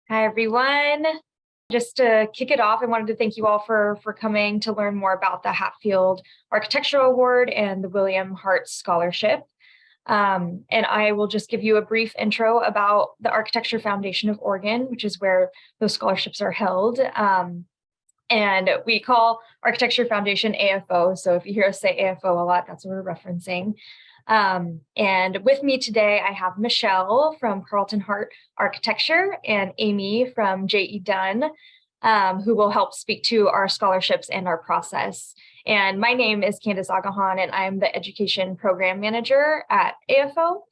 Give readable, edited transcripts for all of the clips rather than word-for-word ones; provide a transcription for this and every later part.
Hi, everyone. Just to kick it off, I wanted to thank you all for coming to learn more about the Hatfield Architectural Award and the William Hart Scholarship. And I will just give you a brief intro about the Architecture Foundation of Oregon, which is where those scholarships are held. And we call Architecture Foundation AFO. So if you hear us say AFO a lot, that's what we're referencing. And with me today, I have Michelle from Carlton Hart Architecture and Amy from J.E. Dunn, who will help speak to our scholarships and our process. And my name is Candace Agahan, and I'm the Education Program Manager at AFO.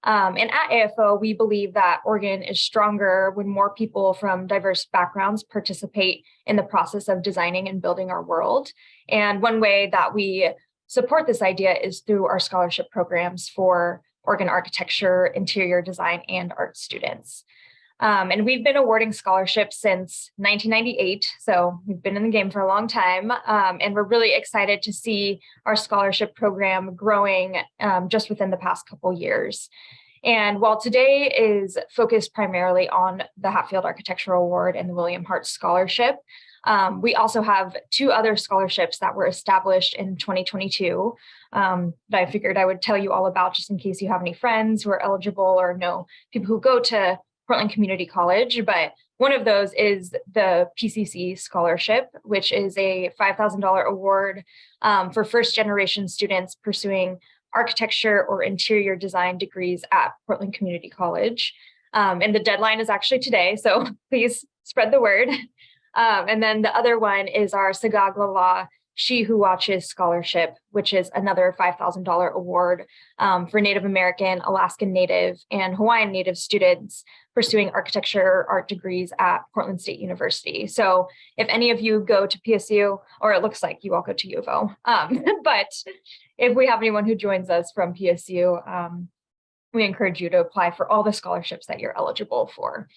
And at AFO, we believe that Oregon is stronger when more people from diverse backgrounds participate in the process of designing and building our world. And one way that we support this idea is through our scholarship programs for Oregon architecture, interior design, and art students. And we've been awarding scholarships since 1998, so we've been in the game for a long time, and we're really excited to see our scholarship program growing just within the past couple years. And while today is focused primarily on the Hatfield Architectural Award and the William Hart Scholarship, we also have two other scholarships that were established in 2022 that I figured I would tell you all about just in case you have any friends who are eligible or know people who go to Portland Community College. But one of those is the PCC Scholarship, which is a $5,000 award for first-generation students pursuing architecture or interior design degrees at Portland Community College. And the deadline is actually today, so please spread the word. And then the other one is our Sagagla She Who Watches Scholarship, which is another $5,000 award for Native American, Alaskan Native, and Hawaiian Native students pursuing architecture art degrees at Portland State University. So if any of you go to PSU, or it looks like you all go to U of O, but if we have anyone who joins us from PSU, we encourage you to apply for all the scholarships that you're eligible for.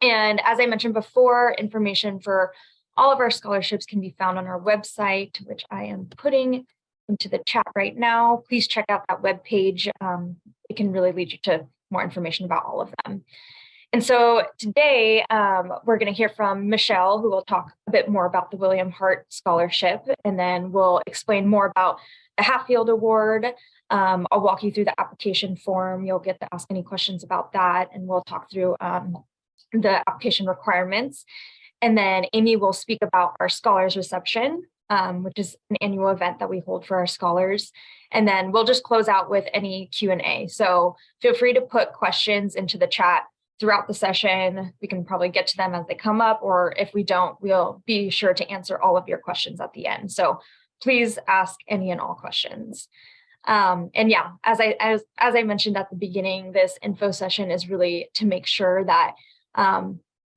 And as I mentioned before, information for all of our scholarships can be found on our website, which I am putting into the chat right now. Please check out that webpage. It can really lead you to more information about all of them. And so today, we're going to hear from Michelle, who will talk a bit more about the William Hart Scholarship, and then we'll explain more about the Hatfield Award. I'll walk you through the application form. You'll get to ask any questions about that, and we'll talk through the application requirements. And then Amy will speak about our Scholars Reception, which is an annual event that we hold for our scholars. And then we'll just close out with any Q&A. So feel free to put questions into the chat throughout the session. We can probably get to them as they come up, or if we don't, we'll be sure to answer all of your questions at the end. So please ask any and all questions. And yeah, as I mentioned at the beginning, this info session is really to make sure that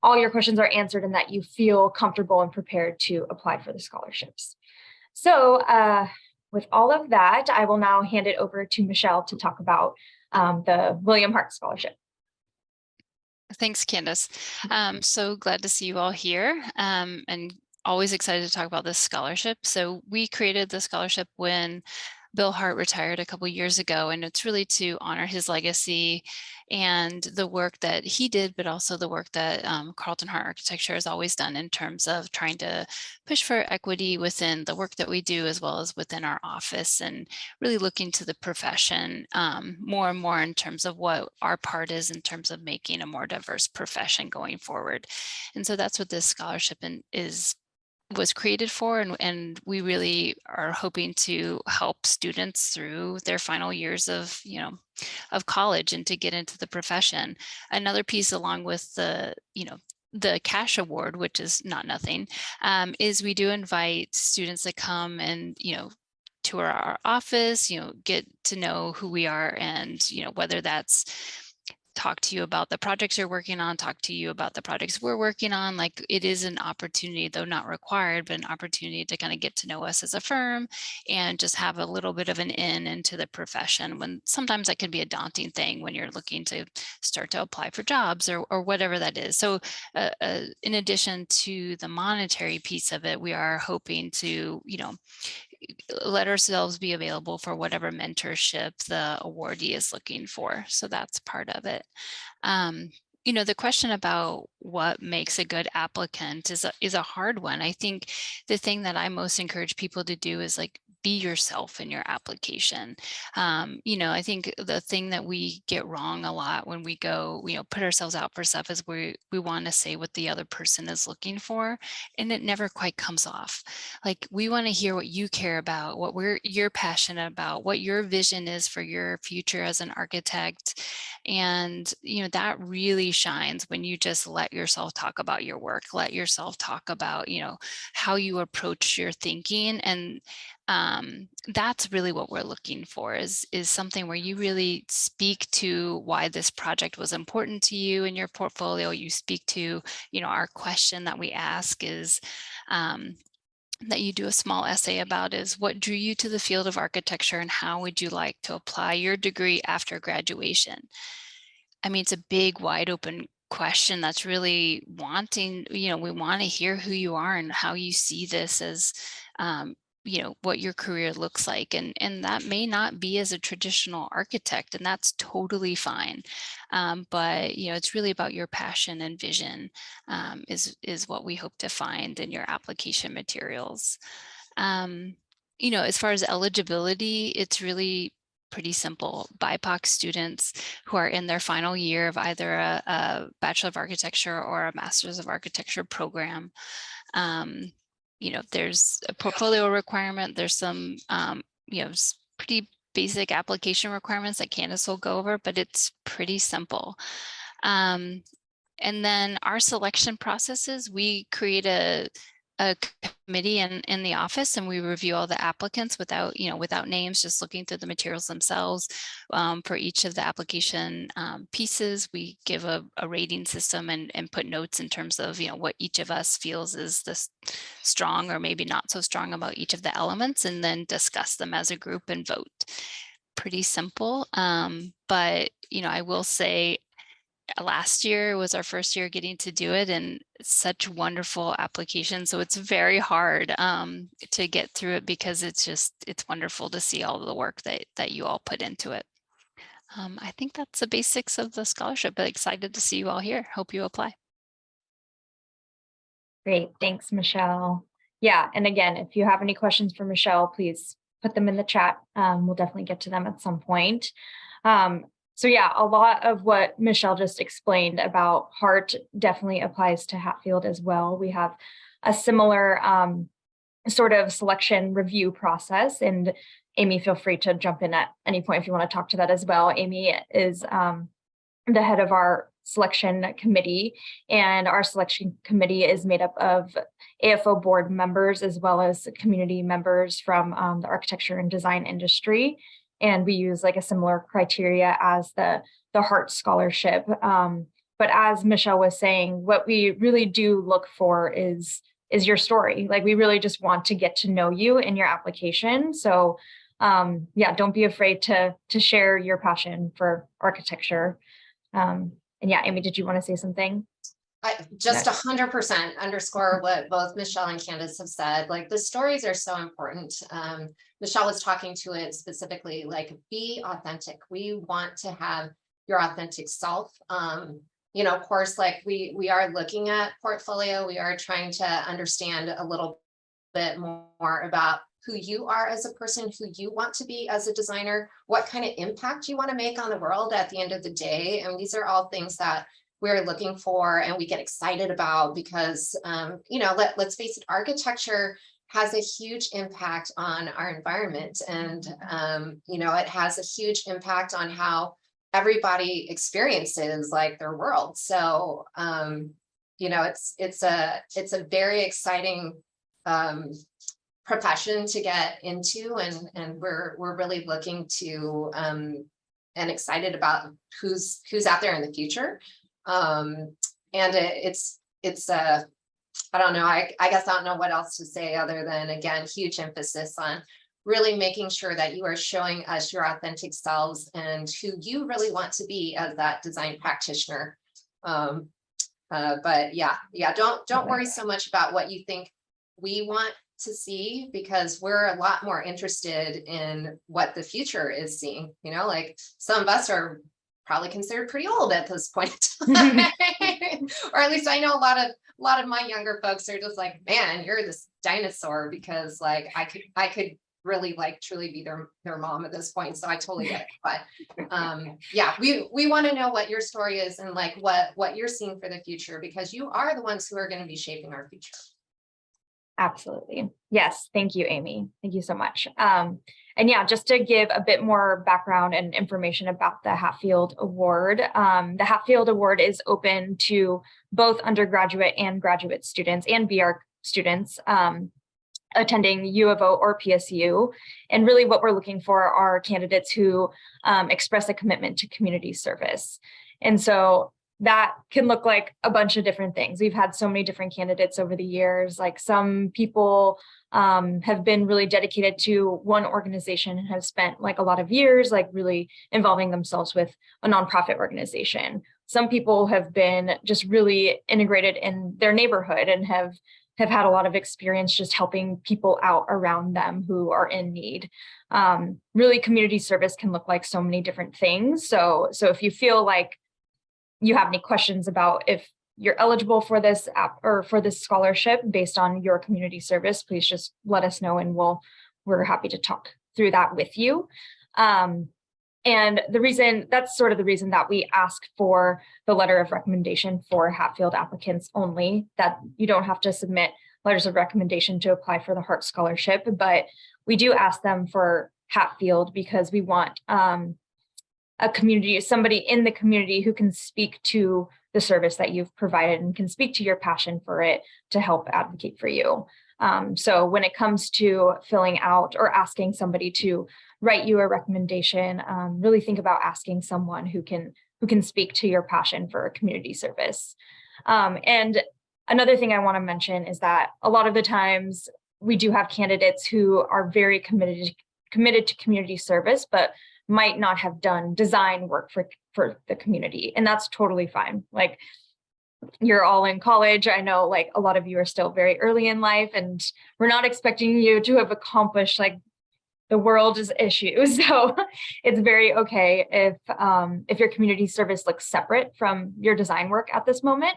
all your questions are answered and that you feel comfortable and prepared to apply for the scholarships. So with all of that, I will now hand it over to Michelle to talk about the William Hart Scholarship. Thanks, Candace. So glad to see you all here, and always excited to talk about this scholarship. So we created the scholarship when Bill Hart retired a couple years ago, and it's really to honor his legacy and the work that he did, but also the work that Carlton Hart Architecture has always done in terms of trying to push for equity within the work that we do, as well as within our office, and really looking to the profession more and more in terms of what our part is in terms of making a more diverse profession going forward. And so that's what this scholarship was created for, and we really are hoping to help students through their final years of college and to get into the profession. Another piece, along with the cash award, which is not nothing, is we do invite students that come and tour our office, get to know who we are, and whether that's talk to you about the projects you're working on, talk to you about the projects we're working on. Like, it is an opportunity, though not required, but an opportunity to kind of get to know us as a firm and just have a little bit of an in into the profession, when sometimes that can be a daunting thing when you're looking to start to apply for jobs or whatever that is. So in addition to the monetary piece of it, we are hoping to, let ourselves be available for whatever mentorship the awardee is looking for. So that's part of it. The question about what makes a good applicant is a hard one. I think the thing that I most encourage people to do is like be yourself in your application. I think the thing that we get wrong a lot when we go, put ourselves out for stuff is we want to say what the other person is looking for, and it never quite comes off. Like, we want to hear what you care about, what you're passionate about, what your vision is for your future as an architect. And, that really shines when you just let yourself talk about your work, let yourself talk about, how you approach your thinking. And that's really what we're looking for is something where you really speak to why this project was important to you in your portfolio. You speak to, our question that we ask is, that you do a small essay about is what drew you to the field of architecture and how would you like to apply your degree after graduation? I mean, it's a big, wide open question that's really wanting, we want to hear who you are and how you see this as, what your career looks like. And that may not be as a traditional architect, and that's totally fine. But, it's really about your passion and vision, is what we hope to find in your application materials. As far as eligibility, it's really pretty simple. BIPOC students who are in their final year of either a Bachelor of Architecture or a Master's of Architecture program. There's a portfolio requirement. There's some, pretty basic application requirements that Candace will go over, but it's pretty simple. And then our selection processes, we create a committee in the office, and we review all the applicants without names, just looking through the materials themselves. For each of the application pieces, we give a rating system and put notes in terms of what each of us feels is this strong or maybe not so strong about each of the elements, and then discuss them as a group and vote. Pretty simple. But I will say, last year was our first year getting to do it, and such wonderful applications. So it's very hard to get through it, because it's wonderful to see all of the work that you all put into it. I think that's the basics of the scholarship, but excited to see you all here. Hope you apply. Great. Thanks, Michelle. Yeah. And again, if you have any questions for Michelle, please put them in the chat. We'll definitely get to them at some point. So yeah, a lot of what Michelle just explained about Hart definitely applies to Hatfield as well. We have a similar sort of selection review process, and Amy, feel free to jump in at any point if you want to talk to that as well. Amy is the head of our selection committee, and our selection committee is made up of AFO board members as well as community members from the architecture and design industry. And we use like a similar criteria as the Hart scholarship. But as Michelle was saying, what we really do look for is your story. Like, we really just want to get to know you in your application. So yeah, don't be afraid to share your passion for architecture. And yeah, Amy, did you want to say something? I just 100% underscore what both Michelle and Candace have said. Like, the stories are so important. Michelle was talking to it specifically, like, be authentic. We want to have your authentic self. Of course, like we are looking at portfolio. We are trying to understand a little bit more about who you are as a person, who you want to be as a designer, what kind of impact you want to make on the world at the end of the day. And these are all things that we're looking for and we get excited about, because let's face it, architecture has a huge impact on our environment, and it has a huge impact on how everybody experiences like their world. So it's a very exciting profession to get into, and we're really looking to and excited about who's out there in the future. And it's I don't know, I guess I don't know what else to say other than, again, huge emphasis on really making sure that you are showing us your authentic selves and who you really want to be as that design practitioner. But yeah, don't worry so much about what you think we want to see, because we're a lot more interested in what the future is seeing. Like, some of us are probably considered pretty old at this point. Or at least I know a lot of my younger folks are just like, man, you're this dinosaur, because like I could really like truly be their mom at this point. So I totally get it. But yeah, we want to know what your story is and like what you're seeing for the future, because you are the ones who are going to be shaping our future. Absolutely. Yes. Thank you, Amy. Thank you so much. And yeah, just to give a bit more background and information about the Hatfield Award. The Hatfield Award is open to both undergraduate and graduate students and BR students attending U of O or PSU. And really what we're looking for are candidates who express a commitment to community service. And so that can look like a bunch of different things. We've had so many different candidates over the years. Like some people have been really dedicated to one organization and have spent like a lot of years, like really involving themselves with a nonprofit organization. Some people have been just really integrated in their neighborhood and have had a lot of experience just helping people out around them who are in need. Really, community service can look like so many different things. So if you feel like you have any questions about if you're eligible for this app or for this scholarship based on your community service, please just let us know and we're happy to talk through that with you. And that's sort of the reason that we ask for the letter of recommendation for Hatfield applicants only, that you don't have to submit letters of recommendation to apply for the Hart Scholarship, but we do ask them for Hatfield because we want a community, somebody in the community who can speak to the service that you've provided and can speak to your passion for it to help advocate for you. So when it comes to filling out or asking somebody to write you a recommendation, really think about asking someone who can speak to your passion for community service. And another thing I want to mention is that a lot of the times we do have candidates who are very committed to community service, but might not have done design work for the community. And that's totally fine. Like, you're all in college. I know like a lot of you are still very early in life, and we're not expecting you to have accomplished like the world's issues. So it's very okay if your community service looks separate from your design work at this moment.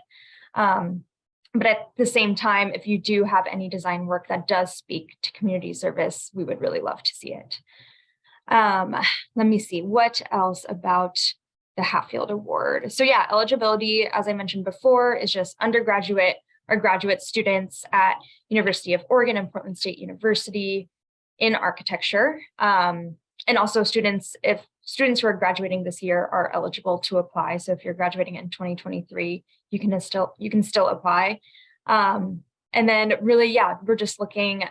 But at the same time, if you do have any design work that does speak to community service, we would really love to see it. Let me see what else about the Hatfield Award. So yeah, eligibility, as I mentioned before, is just undergraduate or graduate students at University of Oregon and Portland State University in architecture. And also if students who are graduating this year are eligible to apply. So if you're graduating in 2023, you can still apply. And then really, yeah, we're just looking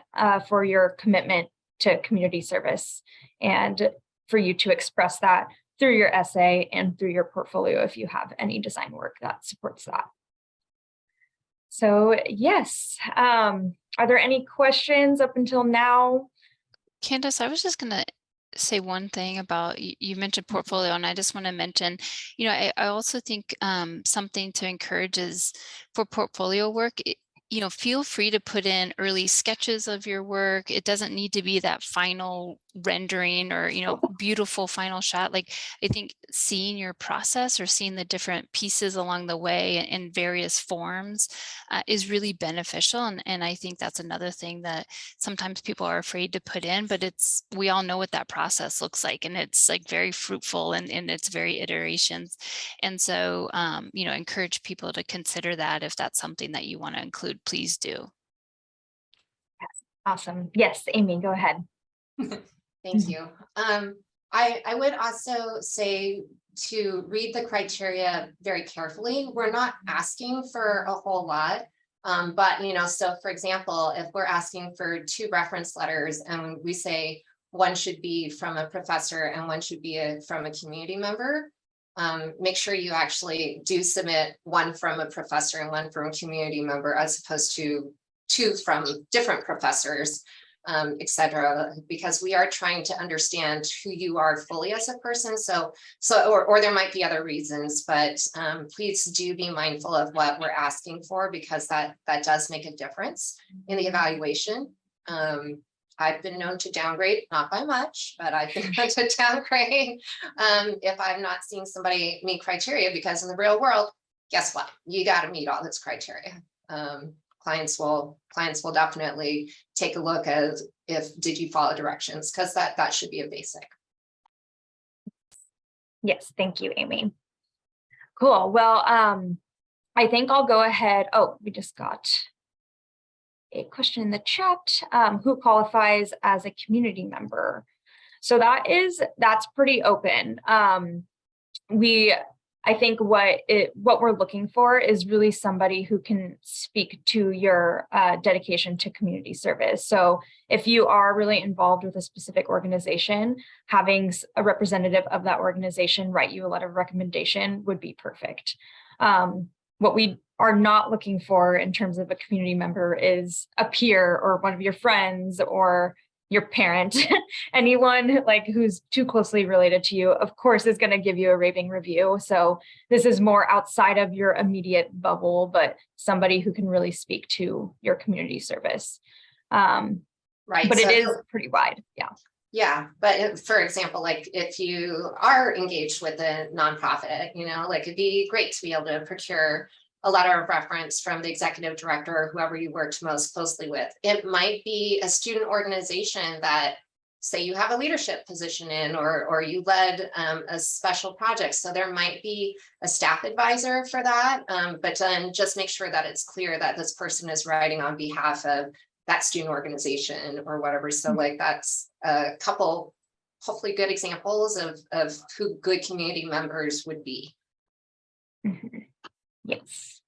for your commitment to community service and for you to express that through your essay and through your portfolio if you have any design work that supports that. So yes, are there any questions up until now? Candace, I was just going to say one thing about, you mentioned portfolio, and I just want to mention, I also think something to encourage is for portfolio work, feel free to put in early sketches of your work. It doesn't need to be that final rendering or, beautiful final shot. Like, I think seeing your process or seeing the different pieces along the way in various forms is really beneficial. And I think that's another thing that sometimes people are afraid to put in, but we all know what that process looks like, and it's like very fruitful and it's very iterations. And so, encourage people to consider that. If that's something that you want to include, please do. Awesome. Yes, Amy, go ahead. Thank you. I would also say to read the criteria very carefully. We're not asking for a whole lot, but so for example, if we're asking for 2 reference letters and we say one should be from a professor and one should be from a community member, make sure you actually do submit one from a professor and one from a community member, as opposed to 2 from different professors, etc., because we are trying to understand who you are fully as a person. Or there might be other reasons, but please do be mindful of what we're asking for, because that does make a difference in the evaluation. I've been known to downgrade, not by much, but I've been known to downgrade if I'm not seeing somebody meet criteria, because in the real world, guess what? You got to meet all this criteria. Clients will definitely take a look at did you follow directions, because that should be a basic. Yes, thank you, Amy. Cool. Well, I think I'll go ahead. Oh, we just got a question in the chat. Who qualifies as a community member? So that's pretty open. I think what we're looking for is really somebody who can speak to your dedication to community service. So if you are really involved with a specific organization, having a representative of that organization write you a letter of recommendation would be perfect. What we are not looking for in terms of a community member is a peer or one of your friends or your parent. Anyone like who's too closely related to you, of course, is going to give you a raving review. So this is more outside of your immediate bubble, but somebody who can really speak to your community service. Right. But so, it is pretty wide. Yeah. Yeah. But for example, like if you are engaged with a nonprofit, like it'd be great to be able to procure a letter of reference from the executive director or whoever you worked most closely with. It might be a student organization that, say you have a leadership position in, or you led a special project. So there might be a staff advisor for that, but then just make sure that it's clear that this person is writing on behalf of that student organization or whatever. So like that's a couple, hopefully good examples of who good community members would be. Mm-hmm. Yes.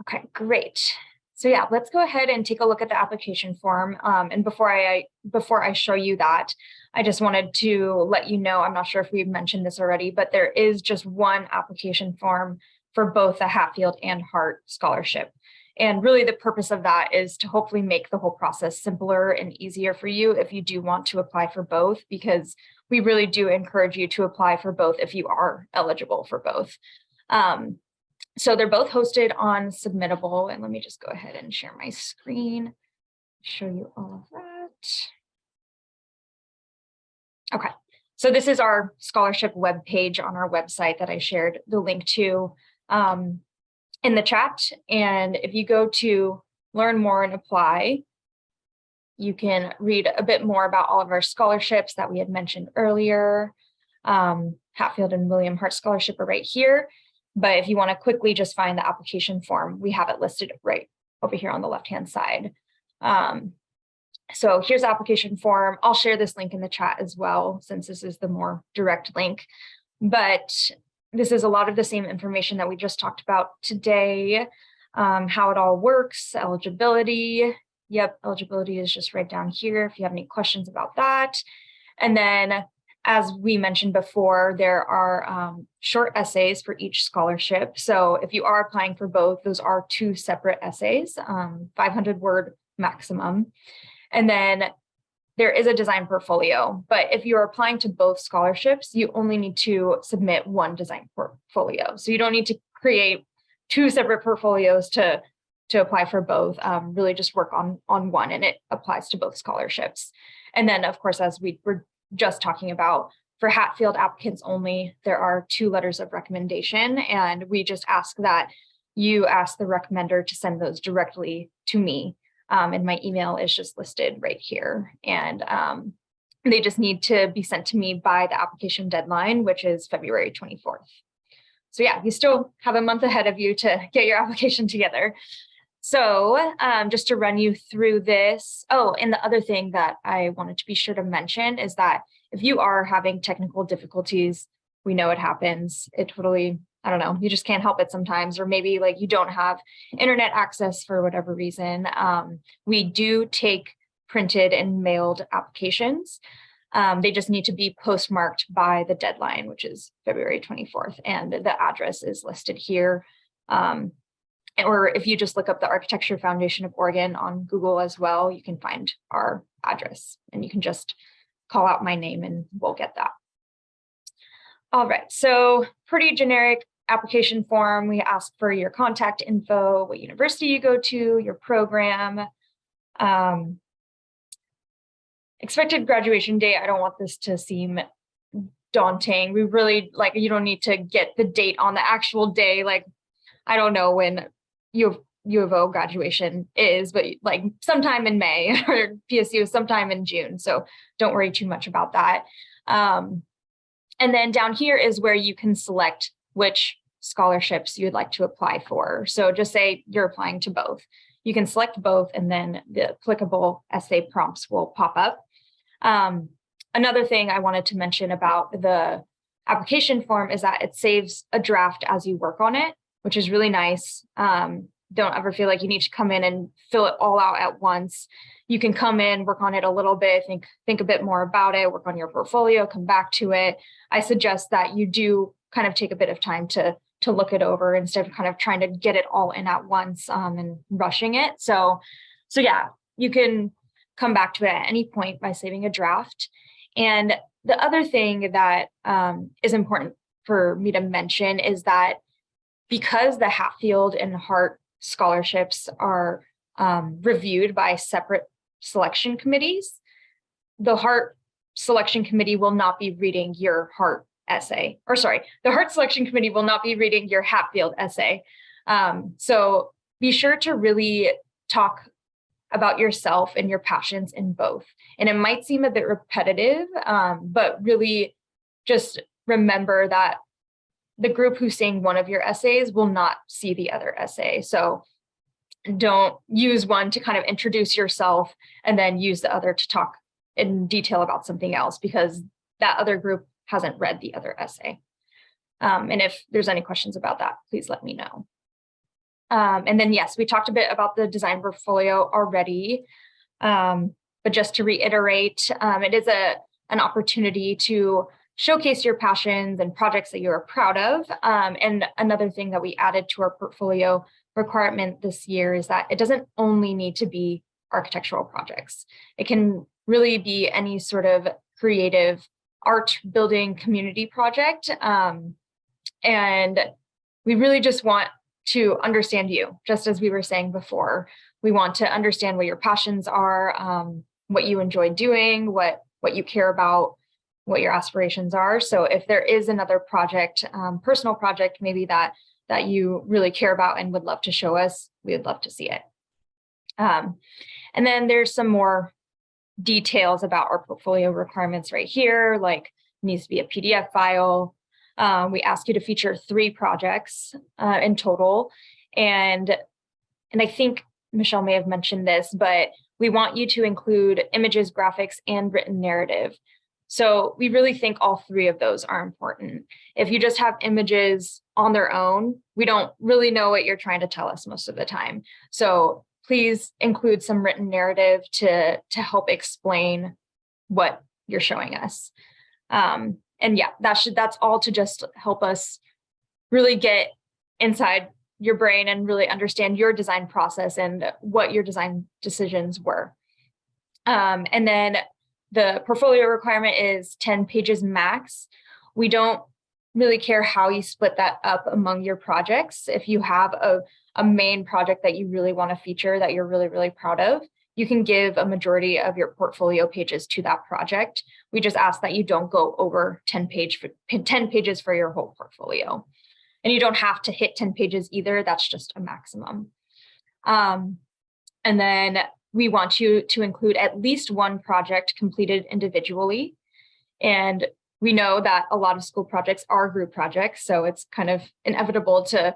Okay, great. So yeah, let's go ahead and take a look at the application form. And before I show you that, I just wanted to let you know, I'm not sure if we've mentioned this already, but there is just one application form for both the Hatfield and Hart scholarship. And really the purpose of that is to hopefully make the whole process simpler and easier for you if you do want to apply for both, because we really do encourage you to apply for both if you are eligible for both. So they're both hosted on Submittable, and let me just go ahead and share my screen, show you all of that. Okay, so this is our scholarship webpage on our website that I shared the link to in the chat. And if you go to learn more and apply, you can read a bit more about all of our scholarships that we had mentioned earlier. Hatfield and William Hart Scholarship are right here. But if you want to quickly just find the application form, we have it listed right over here on the left-hand side. So here's the application form. I'll share this link in the chat as well, since this is the more direct link. But this is a lot of the same information that we just talked about today, how it all works, eligibility. Yep, eligibility is just right down here if you have any questions about that. And then, as we mentioned before, there are short essays for each scholarship. So if you are applying for both, those are 2 separate essays, 500-word maximum. And then there is a design portfolio. But if you're applying to both scholarships, you only need to submit 1 design portfolio. So you don't need to create 2 separate portfolios to apply for both. Really just work on one, and it applies to both scholarships. And then, of course, as we were just talking about, for Hatfield applicants only, there are 2 letters of recommendation, and we just ask that you ask the recommender to send those directly to me. And my email is just listed right here. And they just need to be sent to me by the application deadline, which is February 24th. So yeah, you still have a month ahead of you to get your application together. So just to run you through this. Oh, and the other thing that I wanted to be sure to mention is that if you are having technical difficulties, we know it happens. It totally, I don't know, you just can't help it sometimes, or maybe like you don't have internet access for whatever reason. We do take printed and mailed applications. They just need to be postmarked by the deadline, which is February 24th. And the address is listed here. Or if you just look up the Architecture Foundation of Oregon on Google as well, you can find our address, and you can just call out my name and we'll get that. All right, so pretty generic application form. We ask for your contact info, what university you go to, your program. expected graduation date, I don't want this to seem daunting. We really, like, you don't need to get the date on the actual day. Like, I don't know when U of O graduation is, but like sometime in May, or PSU sometime in June. So don't worry too much about that. And then down here is where you can select which scholarships you'd like to apply for. So just say you're applying to both. You can select both, and then the applicable essay prompts will pop up. Another thing I wanted to mention about the application form is that it saves a draft as you work on it, which is really nice. Don't ever feel like you need to come in and fill it all out at once. You can come in, work on it a little bit, think a bit more about it, work on your portfolio, come back to it. I suggest that you do kind of take a bit of time to look it over instead of kind of trying to get it all in at once and rushing it. So yeah, you can come back to it at any point by saving a draft. And the other thing that is important for me to mention is that because the Hatfield and Hart scholarships are reviewed by separate selection committees, the Hart selection committee will not be reading your Hart essay, or sorry, the Hart selection committee will not be reading your Hatfield essay. So be sure to really talk about yourself and your passions in both. And it might seem a bit repetitive, but really just remember that the group who's seeing one of your essays will not see the other essay. So don't use one to kind of introduce yourself and then use the other to talk in detail about something else, because that other group hasn't read the other essay. And if there's any questions about that, please let me know. And then, yes, we talked a bit about the design portfolio already, but just to reiterate, it is an opportunity to showcase your passions and projects that you are proud of. And another thing that we added to our portfolio requirement this year is that it doesn't only need to be architectural projects. It can really be any sort of creative art building community project. And we really just want to understand you, just as we were saying before. We want to understand what your passions are, what you enjoy doing, what you care about, what your aspirations are. So if there is another project, personal project, maybe that you really care about and would love to show us, we would love to see it. And then there's some more details about our portfolio requirements right here, like it needs to be a PDF file. We ask you to feature 3 projects in total. And I think Michelle may have mentioned this, but we want you to include images, graphics, and written narrative. So we really think all 3 of those are important. If you just have images on their own, we don't really know what you're trying to tell us most of the time. So please include some written narrative to help explain what you're showing us. And yeah, that's all to just help us really get inside your brain and really understand your design process and what your design decisions were. And then the portfolio requirement is 10 pages max. We don't really care how you split that up among your projects. If you have a main project that you really want to feature that you're really, really proud of, you can give a majority of your portfolio pages to that project. We just ask that you don't go over 10 pages for your whole portfolio. And you don't have to hit 10 pages either. That's just a maximum. And then we want you to include at least 1 project completed individually. And we know that a lot of school projects are group projects, so it's kind of inevitable to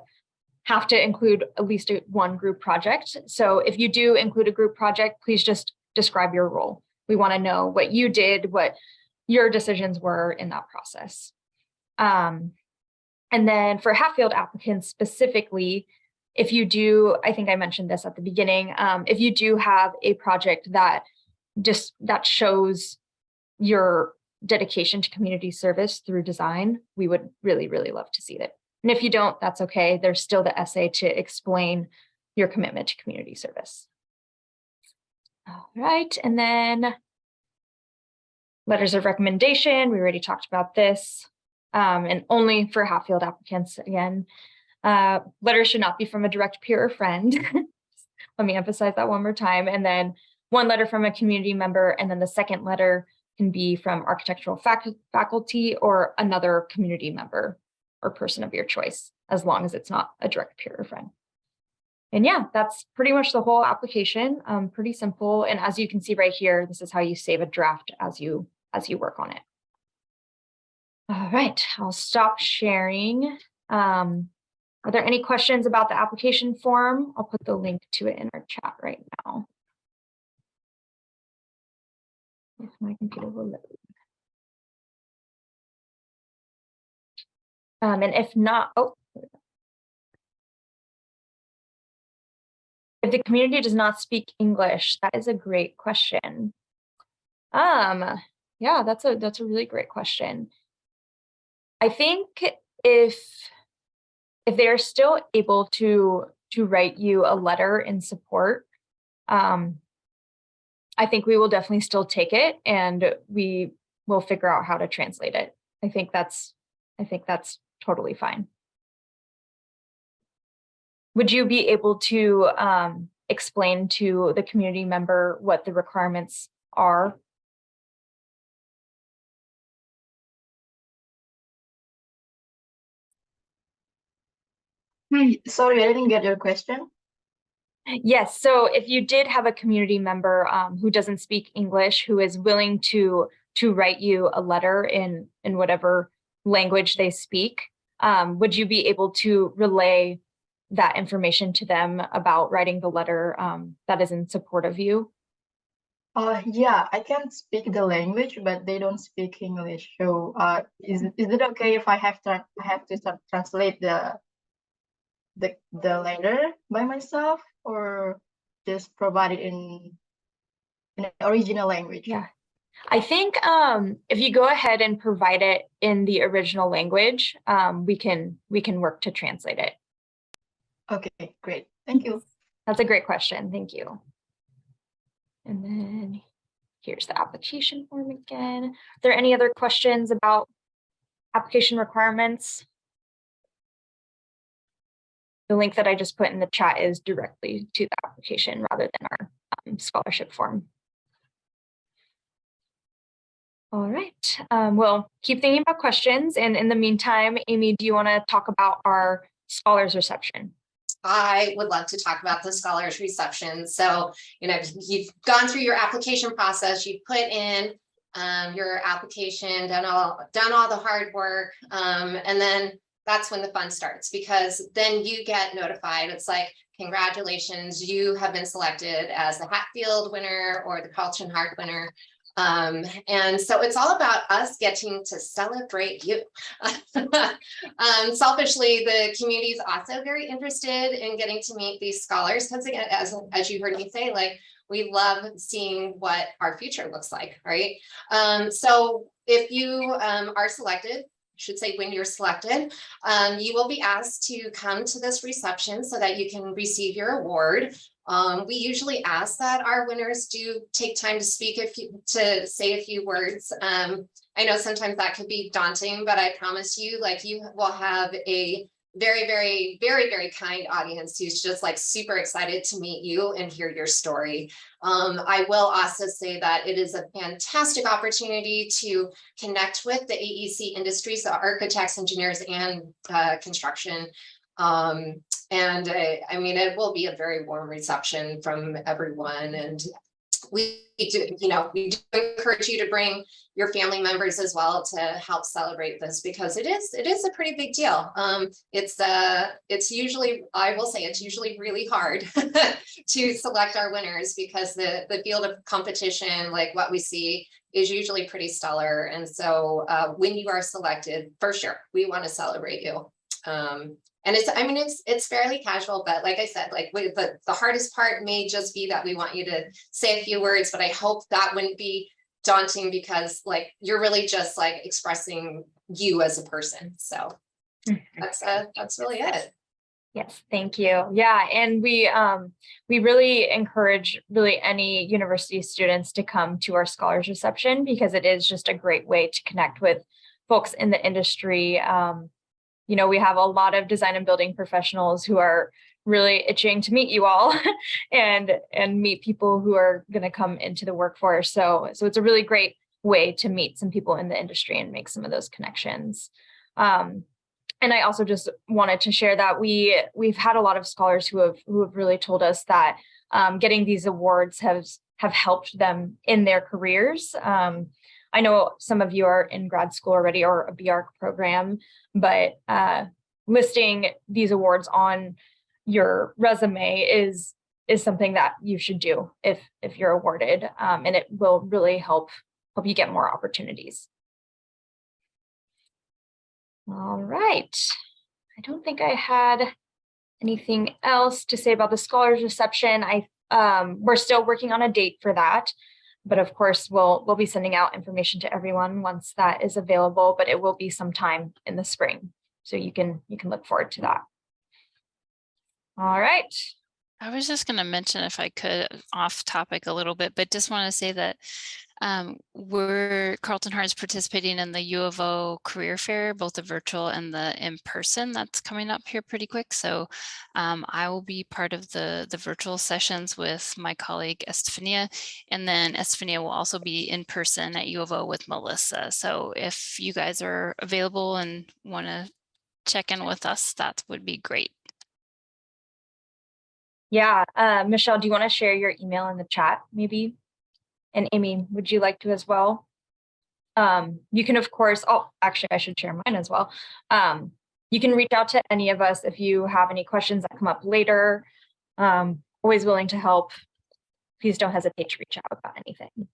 have to include at least 1 group project. So if you do include a group project, please just describe your role. We want to know what you did, what your decisions were in that process. And then for Hatfield applicants specifically, if you do, I think I mentioned this at the beginning, if you do have a project that shows your dedication to community service through design, we would really, really love to see it. And if you don't, that's okay. There's still the essay to explain your commitment to community service. All right, and then letters of recommendation, we already talked about this, and only for Hatfield applicants again. Letters should not be from a direct peer or friend. Let me emphasize that one more time. And then one letter from a community member, and then the second letter can be from architectural faculty or another community member or person of your choice, as long as it's not a direct peer or friend. And yeah, that's pretty much the whole application. Pretty simple. And as you can see right here, this is how you save a draft as you work on it. All right, I'll stop sharing. Are there any questions about the application form? I'll put the link to it in our chat right now. If my computer will load. And if not, if the community does not speak English, that is a great question. Yeah, that's a really great question. I think if they're still able to write you a letter in support, I think we will definitely still take it, and we will figure out how to translate it. I think that's totally fine. Would you be able to explain to the community member what the requirements are? Sorry, I didn't get your question. Yes, so if you did have a community member who doesn't speak English, who is willing to write you a letter in whatever language they speak, would you be able to relay that information to them about writing the letter that is in support of you? Yeah, I can speak the language, but they don't speak English. So is it okay if I have to translate the letter by myself, or just provide it in an original language? Yeah, I think if you go ahead and provide it in the original language, we can work to translate it. Okay, great. Thank you. That's a great question. Thank you. And then here's the application form again. Are there any other questions about application requirements? The link that I just put in the chat is directly to the application rather than our scholarship form. All right, well, keep thinking about questions. And in the meantime, Amy, do you want to talk about our scholars reception? I would love to talk about the scholars reception. So, you've gone through your application process, you've put in your application, done all the hard work, and then that's when the fun starts, because then you get notified. It's like, congratulations, you have been selected as the Hatfield winner or the Carlton Hart winner. And so it's all about us getting to celebrate you. Selfishly, the community is also very interested in getting to meet these scholars, because again, as you heard me say, like, we love seeing what our future looks like, right? So if you are selected, I should say when you're selected, you will be asked to come to this reception so that you can receive your award. We usually ask that our winners do take time to speak, to say a few words. I know sometimes that could be daunting, but I promise you, like, you will have a very, very, very, very kind audience who's just like super excited to meet you and hear your story. I will also say that it is a fantastic opportunity to connect with the AEC industry, so architects, engineers, and construction. And I mean, it will be a very warm reception from everyone. And we do encourage you to bring your family members as well to help celebrate this, because it is a pretty big deal. It's usually, I will say, it's usually really hard to select our winners, because the field of competition, like what we see, is usually pretty stellar. And so when you are selected, for sure, we want to celebrate you. And it's fairly casual, but like I said, like, the hardest part may just be that we want you to say a few words, but I hope that wouldn't be daunting, because like, you're really just like expressing you as a person. So that's really it. Yes, thank you. Yeah, and we really encourage any university students to come to our scholars reception, because it is just a great way to connect with folks in the industry. We have a lot of design and building professionals who are really itching to meet you all and meet people who are going to come into the workforce. So it's a really great way to meet some people in the industry and make some of those connections. And I also just wanted to share that we've had a lot of scholars who have really told us that getting these awards have helped them in their careers. I know some of you are in grad school already or a BARC program, but listing these awards on your resume is something that you should do if you're awarded, and it will really help you get more opportunities. All right. I don't think I had anything else to say about the scholars reception. We're still working on a date for that, but of course we'll be sending out information to everyone once that is available, but it will be sometime in the spring. So you can look forward to that. All right. I was just going to mention, if I could, off topic a little bit, but just want to say that Carlton Hart is participating in the U of O career fair, both the virtual and the in-person. That's coming up here pretty quick. So I will be part of the virtual sessions with my colleague Estefania, and then Estefania will also be in person at U of O with Melissa. So if you guys are available and want to check in with us, that would be great. Yeah, Michelle, do you want to share your email in the chat maybe? And Amy, would you like to as well? You can, of course, actually, I should share mine as well. You can reach out to any of us if you have any questions that come up later. Always willing to help. Please don't hesitate to reach out about anything.